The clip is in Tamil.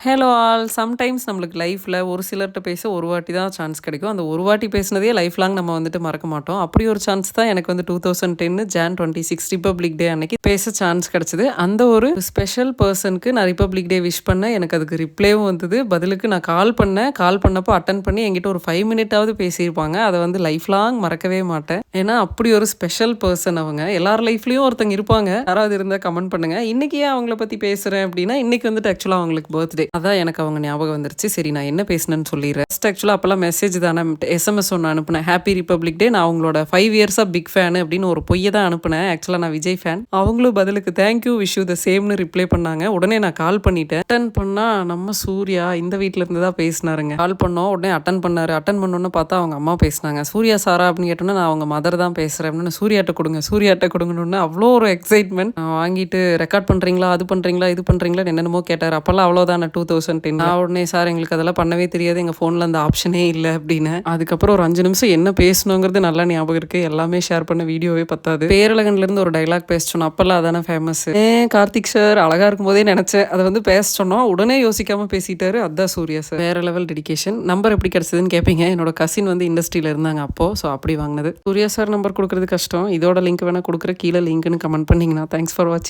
Hello all. சம்டைம்ஸ் நம்மளுக்கு லைஃப்ல ஒரு சிலர்ட்ட பேச ஒரு வாட்டி தான் சான்ஸ் கிடைக்கும். அந்த ஒரு வாட்டி பேசினதையே லைஃப் லாங் நம்ம வந்துட்டு மறக்க மாட்டோம். அப்படி ஒரு சான்ஸ் தான் எனக்கு வந்து 2010 ஜான் 26 ரிப்பப்ளிக் டே அன்னைக்கு பேச சான்ஸ் கிடைச்சது. அந்த ஒரு ஸ்பெஷல் பெர்சனுக்கு நான் ரிப்பப்ளிக் டே விஷ் பண்ணேன். எனக்கு அதுக்கு ரிப்ளேவும் வந்தது. பதிலுக்கு நான் கால் பண்ணேன். கால் பண்ணப்போ அட்டெண்ட் பண்ணி என்கிட்ட ஒரு 5 மினிட்டாவது பேசியிருப்பாங்க. அதை வந்து லைஃப் லாங் மறக்கவே மாட்டேன். ஏன்னா அப்படி ஒரு ஸ்பெஷல் பெர்சன் அவங்க. எல்லார் லைஃப்லயும் ஒருத்தங்க இருப்பாங்க. யாராவது இருந்தால் கமெண்ட் பண்ணுங்க. இன்னைக்கு ஏன் அவங்கள பத்தி பேசுறேன் அப்படின்னா, இன்னைக்கு வந்துட்டு ஆக்சுவலாக அவங்களுக்கு பர்த்டே. அதான் எனக்கு அவங்க ஞாபகம் வந்துருச்சு. சரி, நான் என்ன பேசினேன்னு சொல்லிடுறேன். ஃபர்ஸ்ட் ஆக்சுவலாக அப்போல்லாம் மெசேஜ் தானே, எஸ்எம்எஸ் ஒன்று அனுப்புனேன். ஹாப்பி ரிப்பப்ளிக் டே, நான் அவங்களோட 5 இயர்ஸாக பிக் ஃபேனு அப்படின்னு ஒரு பொய்யை தான் அனுப்புனேன். ஆக்சுவலாக நான் விஜய் ஃபேன். அவங்களும் பதிலுக்கு தேங்க்யூ விஷ் யூ த சேம்னு ரிப்ளை பண்ணாங்க. உடனே நான் கால் பண்ணிட்டேன். அட்டன் பண்ணா நம்ம சூர்யா இந்த வீட்டில் இருந்து தான் பேசினாருங்க. கால் பண்ணோம், உடனே அட்டன் பண்ணாரு. அட்டன் பண்ணோன்னு பார்த்தா அவங்க அம்மா பேசினாங்க. சூர்யா சாரா அப்படின்னு கேட்டோன்னா, நான் அவங்க மதர் தான் பேசுகிறேன் அப்படின்னு. சூர்யாட்ட கொடுங்க, சூர்யாட்ட கொடுங்கன்னு அவ்வளோ ஒரு எக்ஸைட்மெண்ட். வாங்கிட்டு ரெக்கார்ட் பண்ணுறீங்களா, அது பண்ணுறீங்களா, இது பண்ணுறீங்களா என்னென்னமோ கேட்டார். அப்போல்லாம் அவ்வளோதான் 2010. நான் உடனே சார் எங்களுக்கு அதெல்லாம் பண்ணவே தெரியாது, எங்கள் ஃபோனில் அந்த ஆப்ஷனே இல்லை அப்படின்னு. அதுக்கப்புறம் ஒரு 5 நிமிஷம் என்ன பேசணுங்கிறது நல்லா ஞாபகம் இருக்குது. எல்லாமே ஷேர் பண்ண வீடியோவே பத்தாது. பேரழகன்லேருந்து ஒரு டைலாக் பேச சொன்னோம். அப்போல்லாம் அதானே ஃபேமஸ். கார்த்திக் சார் அழகாக இருக்கும் போதே நினச்சேன் அதை வந்து பேச சொன்னோம். உடனே யோசிக்காமல் பேசிட்டாரு. அதான் சூர்யா சார். வேற லெவல் டெடிகேஷன். நம்பர் எப்படி கிடைச்சதுன்னு கேட்பீங்க. என்னோட கசின் வந்து இண்டஸ்ட்ரியில் இருந்தாங்க அப்போது. ஸோ அப்படி வாங்கினது. சூர்யா சார் நம்பர் கொடுக்குறது கஷ்டம். இதோட லிங்க் வேணால் கொடுக்குற, கீழே லிங்க்னு கமெண்ட் பண்ணிங்கன்னா. தேங்க்ஸ் ஃபார் வாட்சிங்.